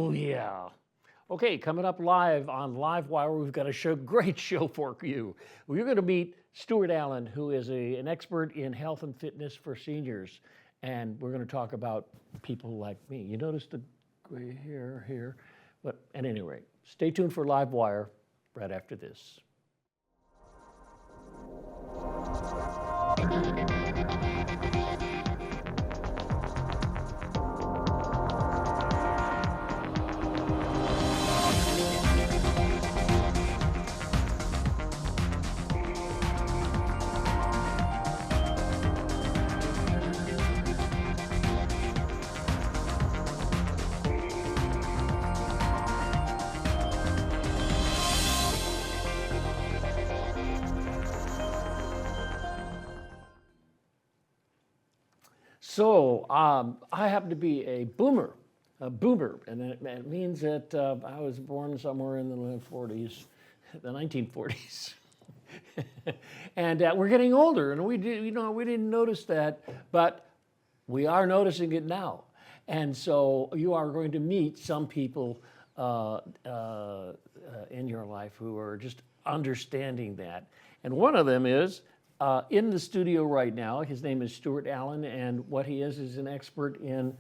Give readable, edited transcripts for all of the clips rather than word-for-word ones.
Oh, yeah. Okay, coming up live on LiveWire, we've got a great show for you. We're going to meet Stuart Allen, who is an expert in health and fitness for seniors. And we're going to talk about people like me. You notice the gray hair here? But at any rate, stay tuned for LiveWire right after this. So I happen to be a boomer, and it means that I was born somewhere in the 40s, the 1940s. And we're getting older, and we didn't notice that, but we are noticing it now. And so you are going to meet some people in your life who are just understanding that. And one of them is in the studio right now. His name is Stuart Allen, and what he is an expert in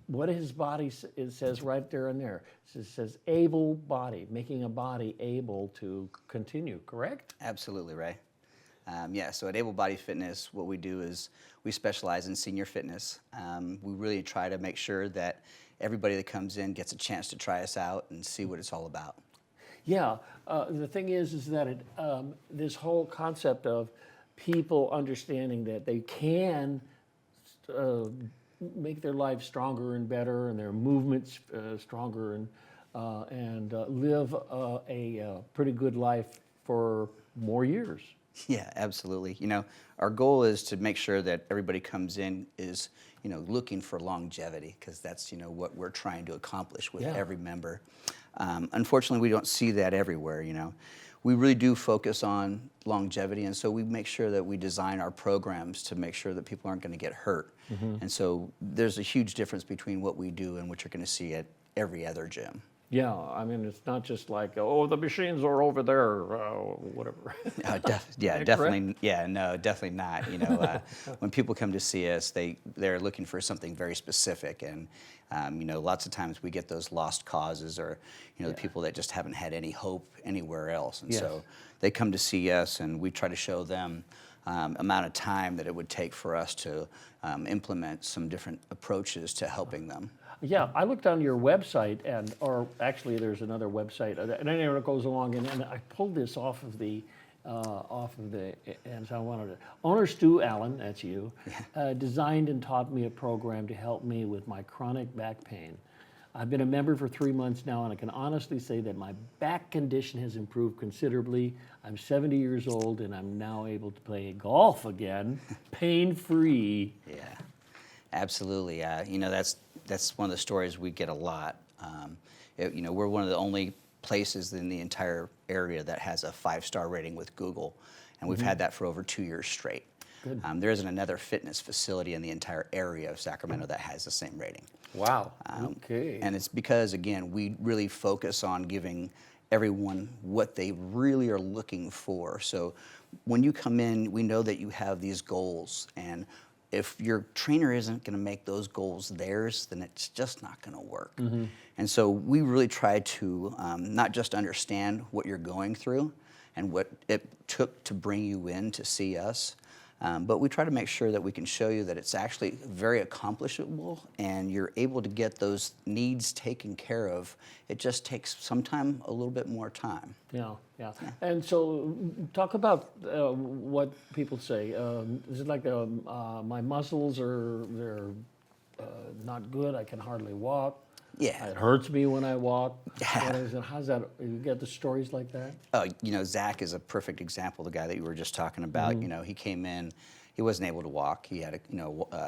what his body says right there and there. It says able body, making a body able to continue, correct? Absolutely, Ray. Yeah, so at Able Body Fitness, what we do is we specialize in senior fitness. We really try to make sure that everybody that comes in gets a chance to try us out and see what it's all about. Yeah, the thing is that this whole concept of people understanding that they can make their lives stronger and better, and their movements stronger, and live a pretty good life for more years. Yeah, absolutely. You know, our goal is to make sure that everybody comes in is, looking for longevity, because that's, what we're trying to accomplish with every member. Unfortunately, we don't see that everywhere, We really do focus on longevity, and so we make sure that we design our programs to make sure that people aren't going to get hurt. And so there's a huge difference between what we do and what you're going to see at every other gym. Yeah, I mean, it's not just like, oh, the machines are over there, whatever. Definitely. Correct? Yeah, no, definitely not. When people come to see us, they're looking for something very specific, and lots of times we get those lost causes, or the people that just haven't had any hope anywhere else, and so they come to see us, and we try to show them amount of time that it would take for us to implement some different approaches to helping them. Yeah, I looked on your website, or actually there's another website, and anyway, it goes along, and I pulled this off of the, and so I wanted to. Owner Stu Allen, that's you, designed and taught me a program to help me with my chronic back pain. I've been a member for 3 months now, and I can honestly say that my back condition has improved considerably. I'm 70 years old, and I'm now able to play golf again, pain-free. Yeah, absolutely. That's one of the stories we get a lot. We're one of the only places in the entire area that has a 5-star rating with Google, and we've had that for over 2 years straight. Good. There isn't another fitness facility in the entire area of Sacramento that has the same rating. Wow. Okay. And it's because, again, we really focus on giving everyone what they really are looking for. So when you come in, we know that you have these goals, and if your trainer isn't going to make those goals theirs, then it's just not going to work. And so we really try to not just understand what you're going through and what it took to bring you in to see us, but we try to make sure that we can show you that it's actually very accomplishable and you're able to get those needs taken care of. It just takes sometimes a little bit more time. Yeah. And so talk about what people say. Is it like my muscles they're not good, I can hardly walk? Yeah. It hurts me when I walk. Yeah. How's that? You get the stories like that? Zach is a perfect example, the guy that you were just talking about. He came in, he wasn't able to walk. He had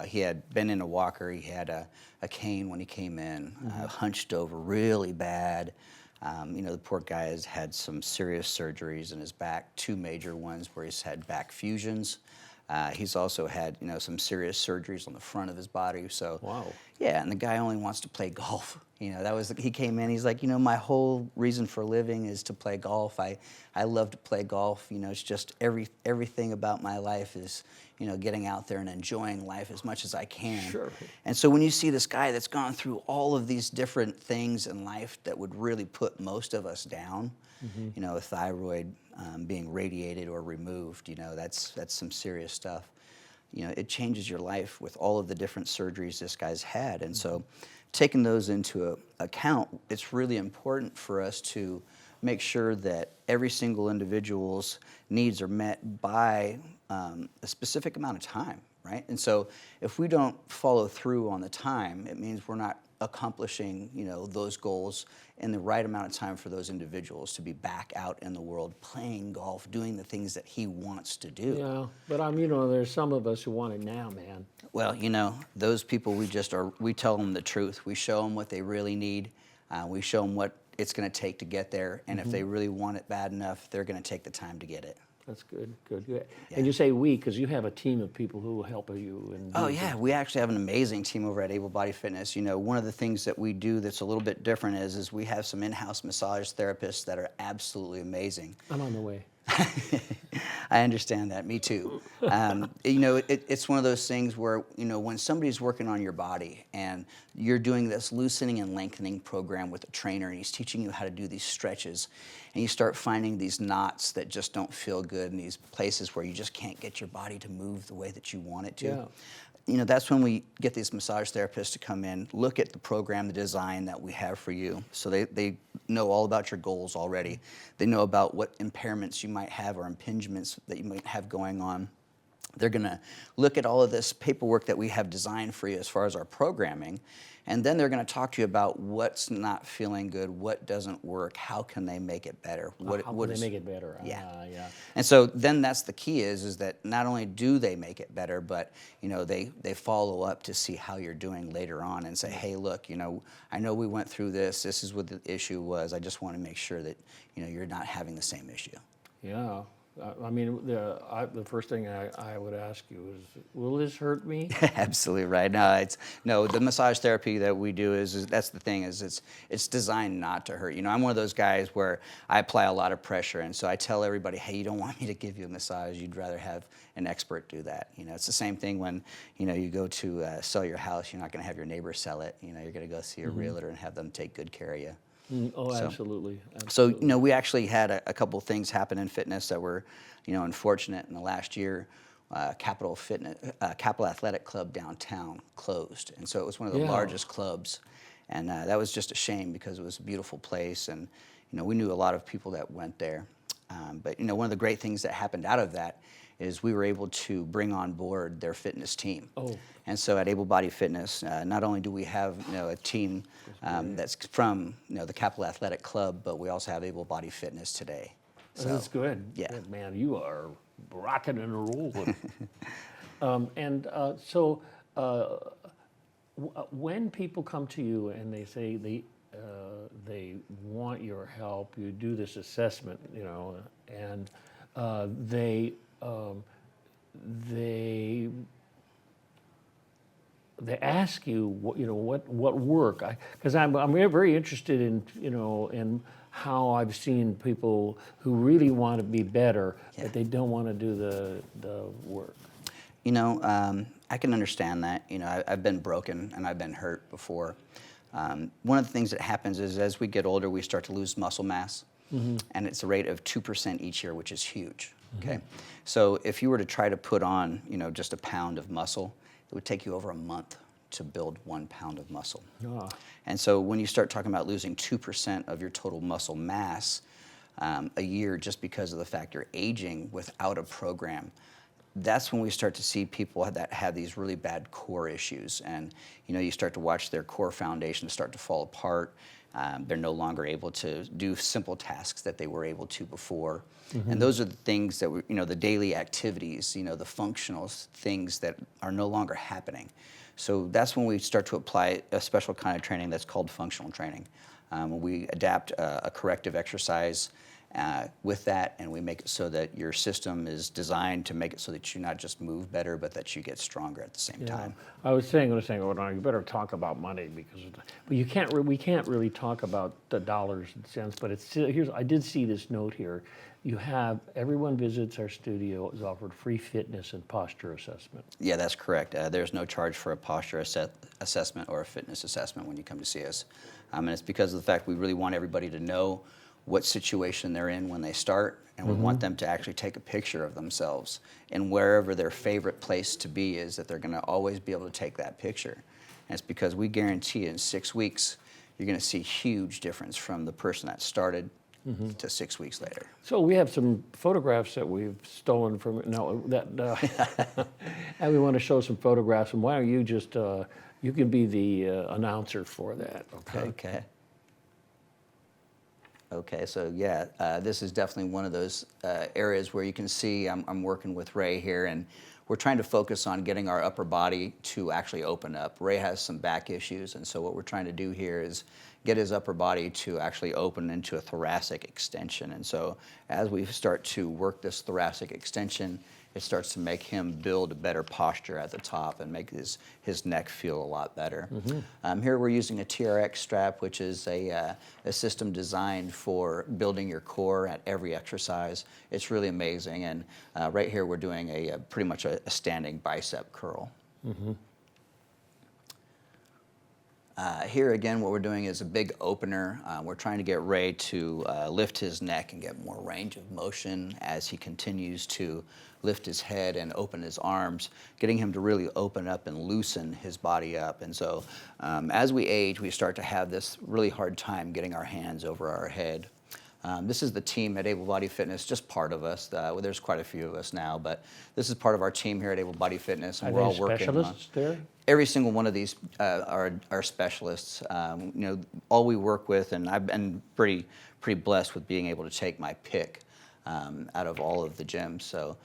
he had been in a walker. He had a cane when he came in, hunched over really bad. The poor guy has had some serious surgeries in his back, 2 major ones where he's had back fusions. He's also had, some serious surgeries on the front of his body. So, wow. Yeah, and the guy only wants to play golf. He came in, he's like, my whole reason for living is to play golf. I love to play golf. It's just everything about my life is, getting out there and enjoying life as much as I can. Sure. And so when you see this guy that's gone through all of these different things in life that would really put most of us down, a thyroid being radiated or removed, that's some serious stuff. It changes your life with all of the different surgeries this guy's had. And so taking those into account, it's really important for us to make sure that every single individual's needs are met by a specific amount of time, right? And so if we don't follow through on the time, it means we're not accomplishing, those goals in the right amount of time for those individuals to be back out in the world playing golf, doing the things that he wants to do. Yeah, but there's some of us who want it now, man. Well, those people, we tell them the truth. We show them what they really need. We show them what it's going to take to get there. And if they really want it bad enough, they're going to take the time to get it. That's good. Yeah. And you say we, because you have a team of people who will help you. Oh, yeah. We actually have an amazing team over at Able Body Fitness. One of the things that we do that's a little bit different is we have some in-house massage therapists that are absolutely amazing. I'm on the way. I understand that. Me too. It's one of those things where, when somebody's working on your body and you're doing this loosening and lengthening program with a trainer and he's teaching you how to do these stretches and you start finding these knots that just don't feel good and these places where you just can't get your body to move the way that you want it to. Yeah. That's when we get these massage therapists to come in, look at the program, the design that we have for you. So they know all about your goals already. They know about what impairments you might have or impingements that you might have going on. They're going to look at all of this paperwork that we have designed for you as far as our programming, and then they're going to talk to you about what's not feeling good, what doesn't work, how can they make it better. How can they make it better? Yeah. Yeah. And so then that's the key is that not only do they make it better, but they follow up to see how you're doing later on and say, hey, look, I know we went through this. This is what the issue was. I just want to make sure that you're not having the same issue. Yeah. The first thing I would ask you is, will this hurt me? Absolutely right. No, the massage therapy that we do is that's the thing is it's designed not to hurt. I'm one of those guys where I apply a lot of pressure, and so I tell everybody, hey, you don't want me to give you a massage. You'd rather have an expert do that. It's the same thing when you go to sell your house. You're not going to have your neighbor sell it. You're going to go see a realtor and have them take good care of you. Oh, absolutely. So, we actually had a couple things happen in fitness that were, unfortunate in the last year. Capital Athletic Club downtown closed. And so it was one of the largest clubs. And that was just a shame because it was a beautiful place. And, we knew a lot of people that went there. But, one of the great things that happened out of that is we were able to bring on board their fitness team. Oh. And so at Able Body Fitness, not only do we have a team that's from the Capital Athletic Club, but we also have Able Body Fitness today. So, that's good. Yeah. Good, man, you are rocking and rolling. When people come to you and they say they want your help, you do this assessment, and they ask you what work, because I'm very interested in how I've seen people who really want to be better, but they don't want to do the work. I can understand that. I've been broken and I've been hurt before. One of the things that happens is as we get older, we start to lose muscle mass, and it's a rate of 2% each year, which is huge. Okay, so if you were to try to put on, just a pound of muscle, it would take you over a month to build 1 pound of muscle. And so when you start talking about losing 2% of your total muscle mass a year just because of the fact you're aging without a program, that's when we start to see people that have these really bad core issues. And you start to watch their core foundation start to fall apart. They're no longer able to do simple tasks that they were able to before. And those are the things that, the daily activities, the functional things that are no longer happening. So that's when we start to apply a special kind of training that's called functional training. We adapt a corrective exercise with that, and we make it so that your system is designed to make it so that you not just move better, but that you get stronger at the same time. I was saying, oh no, you better talk about money because, but you can't. We can't really talk about the dollars and cents. But it's here's. I did see this note here. You have everyone visits our studio is offered free fitness and posture assessment. Yeah, that's correct. There's no charge for a posture assessment or a fitness assessment when you come to see us. And it's because of the fact we really want everybody to know what situation they're in when they start, and we want them to actually take a picture of themselves. And wherever their favorite place to be is, that they're going to always be able to take that picture. And it's because we guarantee in 6 weeks, you're going to see huge difference from the person that started to 6 weeks later. So we have some photographs that we've stolen from and we want to show some photographs. And why don't you just you can be the announcer for that? Okay. Okay, so yeah, this is definitely one of those areas where you can see I'm working with Ray here, and we're trying to focus on getting our upper body to actually open up. Ray has some back issues, and so what we're trying to do here is get his upper body to actually open into a thoracic extension. And so as we start to work this thoracic extension, it starts to make him build a better posture at the top and make his neck feel a lot better. Here we're using a TRX strap, which is a system designed for building your core at every exercise. It's really amazing. And right here we're doing pretty much a standing bicep curl. Here again, what we're doing is a big opener. We're trying to get Ray to lift his neck and get more range of motion as he continues to lift his head and open his arms, getting him to really open up and loosen his body up. And so as we age, we start to have this really hard time getting our hands over our head. This is the team at Able Body Fitness, just part of us. There's quite a few of us now, but this is part of our team here at Able Body Fitness, and we're all working on. Specialists there? Every single one of these are specialists. All we work with, and I've been pretty blessed with being able to take my pick out of all of the gyms. So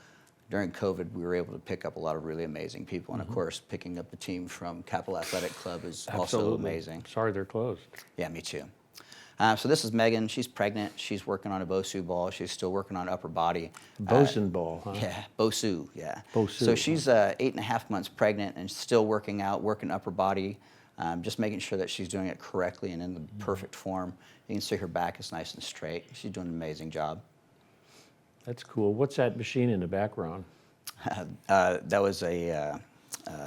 during COVID, we were able to pick up a lot of really amazing people, and of course, picking up the team from Capital Athletic Club is also amazing. Sorry they're closed. Yeah, me too. So this is Megan. She's pregnant. She's working on a Bosu ball. She's still working on upper body. Bosun ball, huh? Yeah, Bosu, yeah. Bosu. So she's 8.5 months pregnant and still working out, working upper body, just making sure that she's doing it correctly and in the perfect form. You can see her back is nice and straight. She's doing an amazing job. That's cool. What's that machine in the background? That was a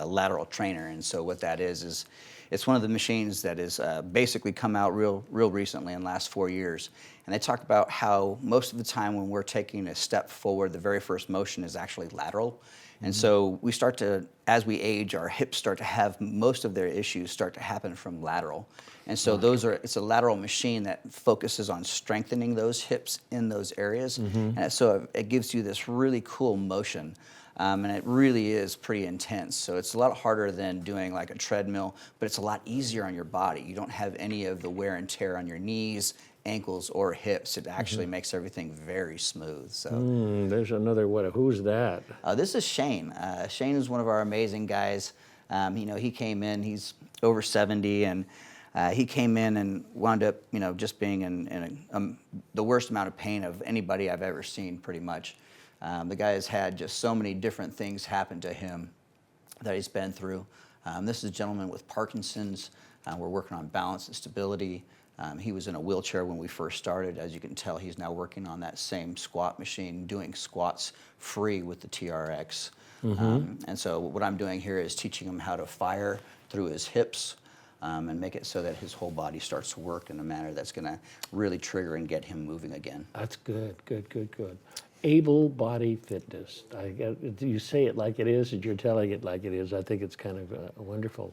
lateral trainer, and so what that is it's one of the machines that is basically come out real recently in the last 4 years. And they talk about how most of the time when we're taking a step forward, the very first motion is actually lateral. And so we start to, as we age, our hips start to have most of their issues start to happen from lateral. And so it's a lateral machine that focuses on strengthening those hips in those areas. And so it gives you this really cool motion. And it really is pretty intense. So it's a lot harder than doing like a treadmill, but it's a lot easier on your body. You don't have any of the wear and tear on your knees, ankles, or hips. It actually makes everything very smooth. So There's another, who's that? this is Shane. Shane is one of our amazing guys. He came in, he's over 70, and he came in and wound up, just being in the worst amount of pain of anybody I've ever seen, pretty much. The guy has had just so many different things happen to him that he's been through. This is a gentleman with Parkinson's. We're working on balance and stability. He was in a wheelchair when we first started. As you can tell, he's now working on that same squat machine, doing squats free with the TRX. And so what I'm doing here is teaching him how to fire through his hips and make it so that his whole body starts to work in a manner that's going to really trigger and get him moving again. That's good. Able Body Fitness. You say it like it is, and you're telling it like it is. I think it's kind of wonderful.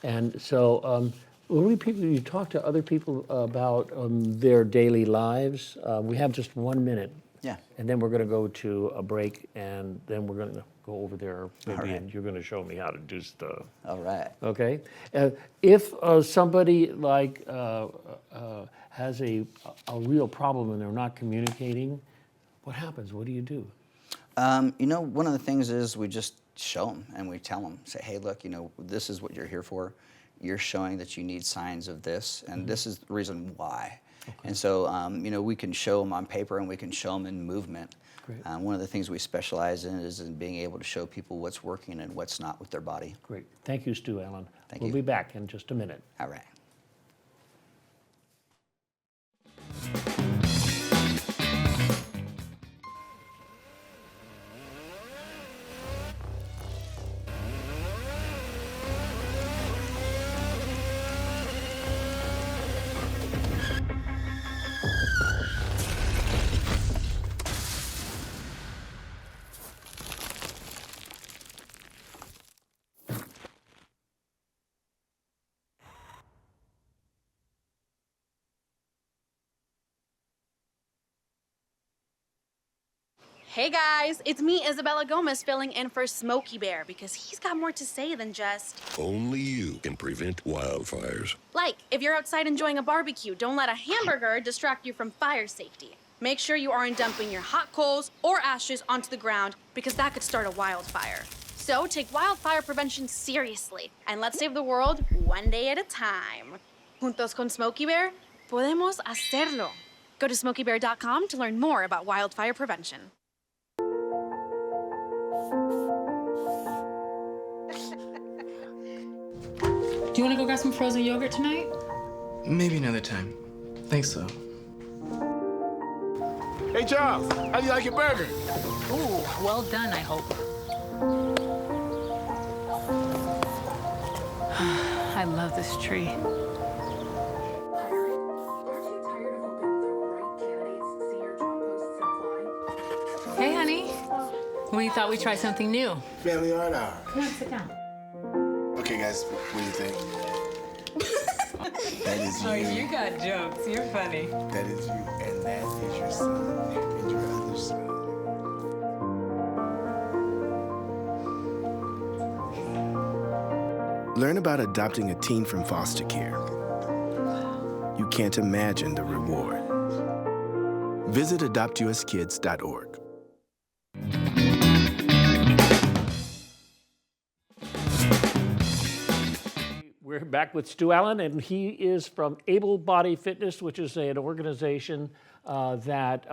And so, you talk to other people about their daily lives. We have just 1 minute. Yeah. And then we're going to go to a break, and then we're going to go over there, maybe, right. and you're going to show me how to do stuff. All right. Okay. If somebody has a real problem and they're not communicating, what happens? What do you do? One of the things is we just show them and we tell them, say, hey, look, this is what you're here for. You're showing that you need signs of this, and this is the reason why. And so, you know, we can show them on paper and we can show them in movement. Great. One of the things we specialize in is in being able to show people what's working and what's not with their body. Great. Thank you, Stu Allen. Thank We'll you. be back in just a minute. All right. Hey guys, it's me, Isabella Gomez, filling in for Smokey Bear because he's got more to say than just... Only you can prevent wildfires. Like, if you're outside enjoying a barbecue, don't let a hamburger distract you from fire safety. Make sure you aren't dumping your hot coals or ashes onto the ground because that could start a wildfire. So take wildfire prevention seriously and let's save the world one day at a time. Juntos con Smokey Bear, podemos hacerlo. Go to smokeybear.com to learn more about wildfire prevention. Do you want to go grab some frozen yogurt tonight? Maybe another time. Thanks, though. Hey, Charles, how do you like your burger? Ooh, well done, I hope. I love this tree. Hey, honey. We thought we'd try something new. Family art hour. Come on, sit down. Okay, guys, what do you think? That is you. Oh, you got jokes. You're funny. That is you, and that is your son, and your other son. Learn about adopting a teen from foster care. You can't imagine the reward. Visit adoptuskids.org. We're back with Stu Allen, and he is from Able Body Fitness, which is an organization that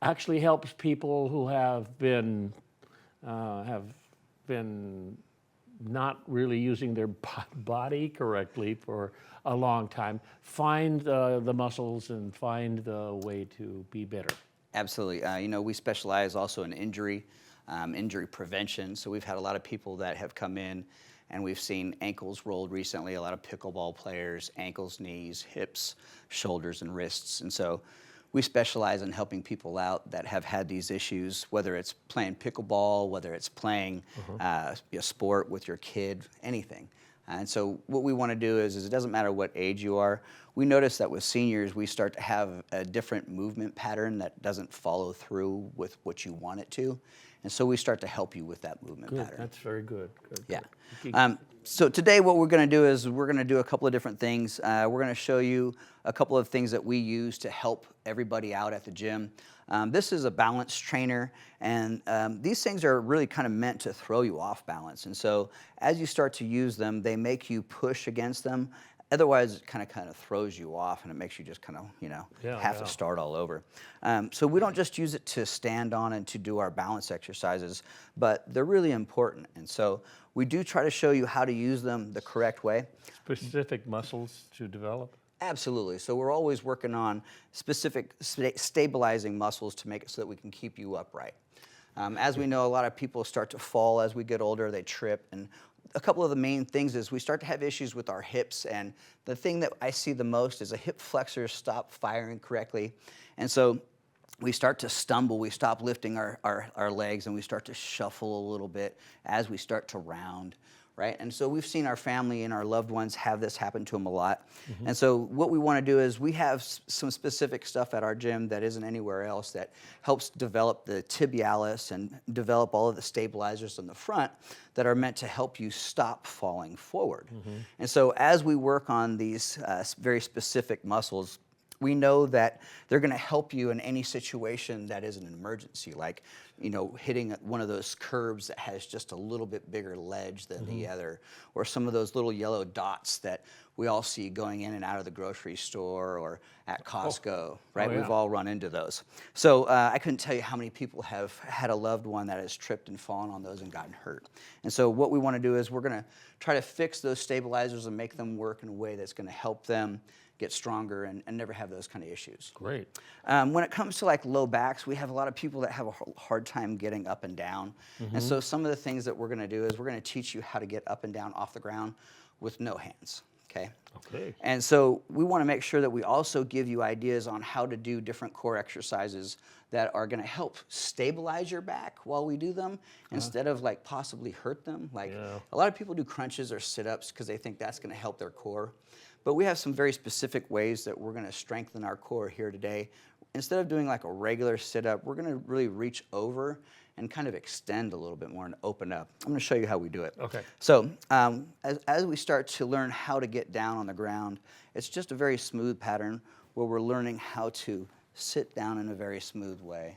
actually helps people who have been not really using their body correctly for a long time find the muscles and find the way to be better. Absolutely. You know, we specialize also in injury prevention. So we've had a lot of people that have come in and we've seen ankles rolled recently, a lot of pickleball players, ankles, knees, hips, shoulders, and wrists. And so we specialize in helping people out that have had these issues, whether it's playing pickleball, whether it's playing a sport with your kid, anything. And so what we want to do is it doesn't matter what age you are. We notice that with seniors, we start to have a different movement pattern that doesn't follow through with what you want it to. And so we start to help you with that movement Good, pattern. that's very good. Good, Yeah. good. So today what we're going to do is we're going to do a couple of different things. We're going to show you a couple of things that we use to help everybody out at the gym. This is a balance trainer, and these things are really kind of meant to throw you off balance. And so as you start to use them, they make you push against them. Otherwise, it kind of throws you off, and it makes you just kind of, have to start all over. So we don't just use it to stand on and to do our balance exercises, but they're really important. And so we do try to show you how to use them the correct way. Specific muscles to develop? Absolutely. So we're always working on specific stabilizing muscles to make it so that we can keep you upright. As we know, a lot of people start to fall as we get older, they trip, and a couple of the main things is we start to have issues with our hips, and the thing that I see the most is a hip flexor stop firing correctly. And so we start to stumble, we stop lifting our legs, and we start to shuffle a little bit as we start to round, right? And so we've seen our family and our loved ones have this happen to them a lot. And so what we want to do is we have some specific stuff at our gym that isn't anywhere else that helps develop the tibialis and develop all of the stabilizers on the front that are meant to help you stop falling forward. And so as we work on these very specific muscles, we know that they're going to help you in any situation that is an emergency, like, hitting one of those curbs that has just a little bit bigger ledge than the other, or some of those little yellow dots that we all see going in and out of the grocery store or at Costco, right? yeah. We've all run into those. So I couldn't tell you how many people have had a loved one that has tripped and fallen on those and gotten hurt. And so what we want to do is we're going to try to fix those stabilizers and make them work in a way that's going to help them get stronger and never have those kind of issues. Great. When it comes to like low backs, we have a lot of people that have a hard time getting up and down. And so some of the things that we're going to do is we're going to teach you how to get up and down off the ground with no hands. Okay. Okay. And so we want to make sure that we also give you ideas on how to do different core exercises that are going to help stabilize your back while we do them instead of like possibly hurt them. Like a lot of people do crunches or sit-ups because they think that's going to help their core. But we have some very specific ways that we're going to strengthen our core here today. Instead of doing like a regular sit-up, we're going to really reach over and kind of extend a little bit more and open up. I'm going to show you how we do it. Okay. So as we start to learn how to get down on the ground, it's just a very smooth pattern where we're learning how to sit down in a very smooth way.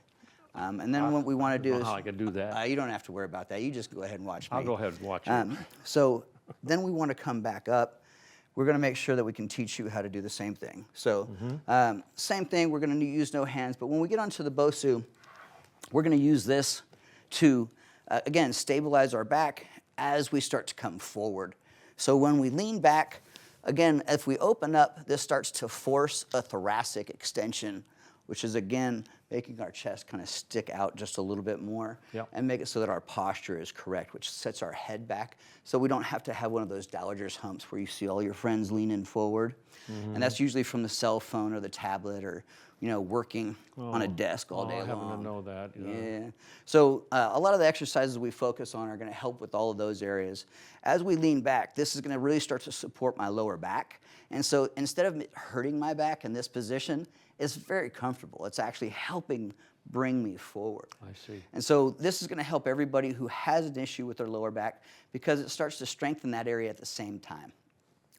And then what we want to do is... how I can do that. You don't have to worry about that. You just go ahead and watch me. I'll go ahead and watch it. So then we want to come back up. We're going to make sure that we can teach you how to do the same thing. So same thing, we're going to use no hands. But when we get onto the Bosu, we're going to use this to, again, stabilize our back as we start to come forward. So when we lean back, again, if we open up, this starts to force a thoracic extension, which is, again, making our chest kind of stick out just a little bit more and make it so that our posture is correct, which sets our head back so we don't have to have one of those dowager's humps where you see all your friends leaning forward. And that's usually from the cell phone or the tablet or, working on a desk all day I happen long. to know that. Yeah. So a lot of the exercises we focus on are going to help with all of those areas. As we lean back, this is going to really start to support my lower back. And so instead of hurting my back in this position, it's very comfortable. It's actually helping bring me forward. I see. And so this is going to help everybody who has an issue with their lower back because it starts to strengthen that area at the same time.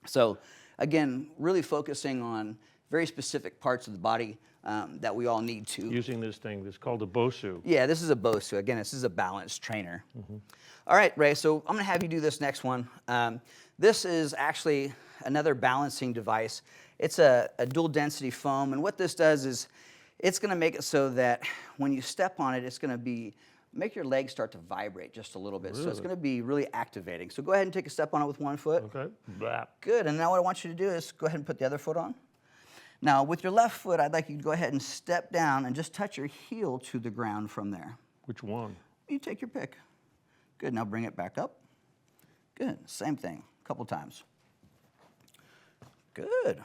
So again, really focusing on very specific parts of the body that we all need to. Using this thing, it's called a Bosu. Yeah, this is a Bosu. Again, this is a balance trainer. All right, Ray, so I'm going to have you do this next one. This is actually another balancing device. It's a dual density foam, and what this does is it's going to make it so that when you step on it, it's going to make your legs start to vibrate just a little bit. So it's going to be really activating. So go ahead and take a step on it with one foot. Okay. Blah. Good, and now what I want you to do is go ahead and put the other foot on. Now, with your left foot, I'd like you to go ahead and step down and just touch your heel to the ground from there. Which one? You take your pick. Good, now bring it back up. Good, same thing, a couple times. Good.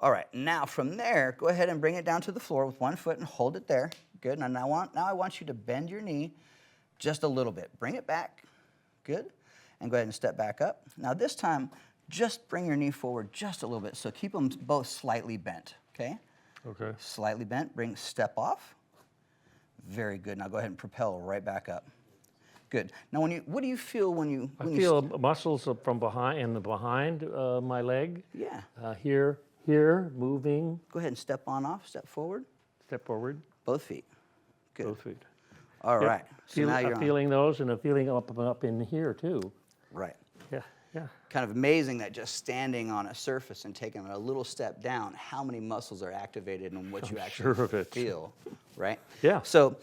All right, now from there, go ahead and bring it down to the floor with one foot and hold it there. Good, now I want you to bend your knee just a little bit. Bring it back, good, and go ahead and step back up. Now this time, just bring your knee forward just a little bit. So keep them both slightly bent, okay? Okay. Slightly bent, step off. Very good, now go ahead and propel right back up. Good. Now, what do you feel when you... I feel muscles from behind, my leg. Yeah. Here, moving. Go ahead and step on off, step forward. Step forward. Both feet. Good. Both feet. All right. So now you're I'm feeling those and I'm feeling up in here too. Right. Yeah, yeah. Kind of amazing that just standing on a surface and taking a little step down, how many muscles are activated and what you actually sure of it. feel, right? Yeah. So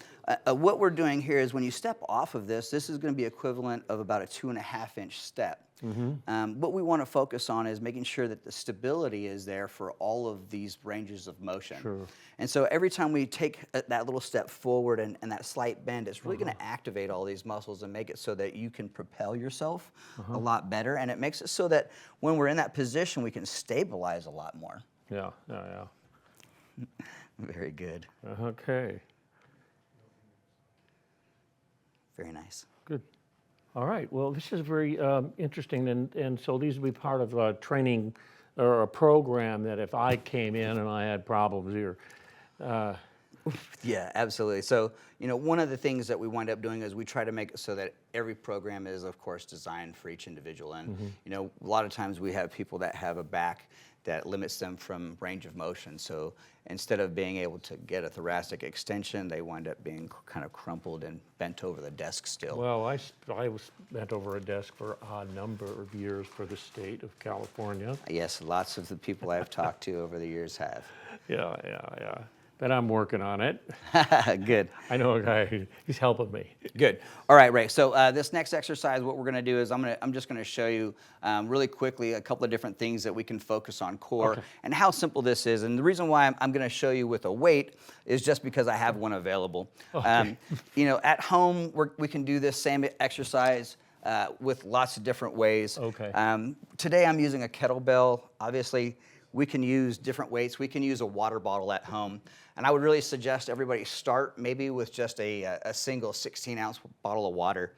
what we're doing here is when you step off of this, this is going to be equivalent of about a 2.5-inch step. What we want to focus on is making sure that the stability is there for all of these ranges of motion. Sure. And so every time we take that little step forward and that slight bend, it's really going to activate all these muscles and make it so that you can propel yourself a lot better. And it makes it so that when we're in that position, we can stabilize a lot more. Yeah. Very good. Okay. Very nice. Good. All right. Well, this is very interesting, and so these will be part of a training or a program that if I came in and I had problems here. Yeah, absolutely. So, one of the things that we wind up doing is we try to make it so that every program is, of course, designed for each individual. And, a lot of times we have people that have a back that limits them from range of motion. So instead of being able to get a thoracic extension, they wind up being kind of crumpled and bent over the desk still. Well, I was bent over a desk for a number of years for the state of California. Yes, lots of the people I've talked to over the years have. Yeah. But I'm working on it. Good. I know a guy, he's helping me. Good. All right, Ray. So this next exercise, what we're going to do is I'm just going to show you really quickly a couple of different things that we can focus on core and how simple this is. And the reason why I'm going to show you with a weight is just because I have one available. You know, at home we can do this same exercise with lots of different ways. Today I'm using a kettlebell. Obviously, we can use different weights. We can use a water bottle at home. And I would really suggest everybody start maybe with just a single 16-ounce bottle of water.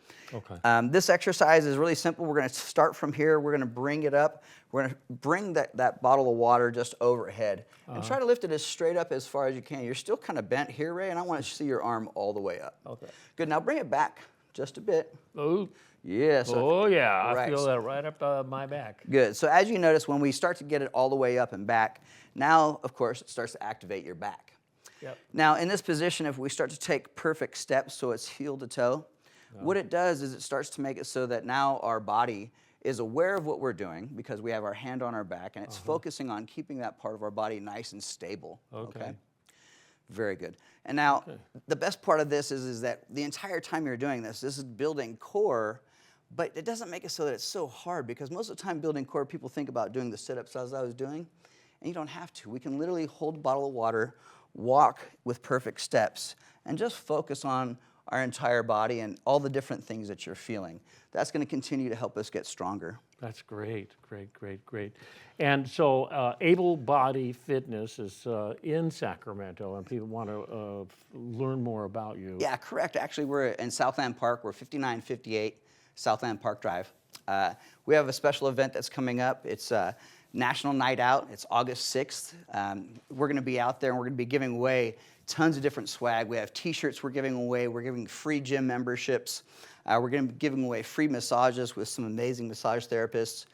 This exercise is really simple. We're going to start from here. We're going to bring it up. We're going to bring that bottle of water just overhead. And try to lift it as straight up as far as you can. You're still kind of bent here, Ray, and I want to see your arm all the way up. Good. Now bring it back just a bit. Yes. I right. feel that right up my back. Good. So as you notice, when we start to get it all the way up and back, now, of course, it starts to activate your back. Now, in this position, if we start to take perfect steps so it's heel to toe, what it does is it starts to make it so that now our body is aware of what we're doing because we have our hand on our back, and it's focusing on keeping that part of our body nice and stable. Very good. And now, the best part of this is that the entire time you're doing this is building core, but it doesn't make it so that it's so hard, because most of the time building core, people think about doing the sit-ups as I was doing, and you don't have to. We can literally hold a bottle of water, walk with perfect steps, and just focus on our entire body and all the different things that you're feeling. That's going to continue to help us get stronger. That's great. And so Able Body Fitness is in Sacramento, and people want to learn more about you. Yeah, correct. Actually, we're in Southland Park. We're 5958 Southland Park Drive. We have a special event that's coming up. It's National Night Out. It's August 6th. We're going to be out there, and we're going to be giving away tons of different swag. We have T-shirts we're giving away. We're giving free gym memberships. We're going to be giving away free massages with some amazing massage therapists.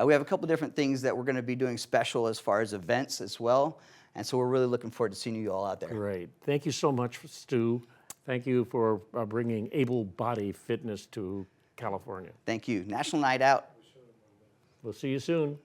We have a couple different things that we're going to be doing special as far as events as well. And so we're really looking forward to seeing you all out there. Great. Thank you so much, Stu. Thank you for bringing Able Body Fitness to California. Thank you. National Night Out. We'll see you soon.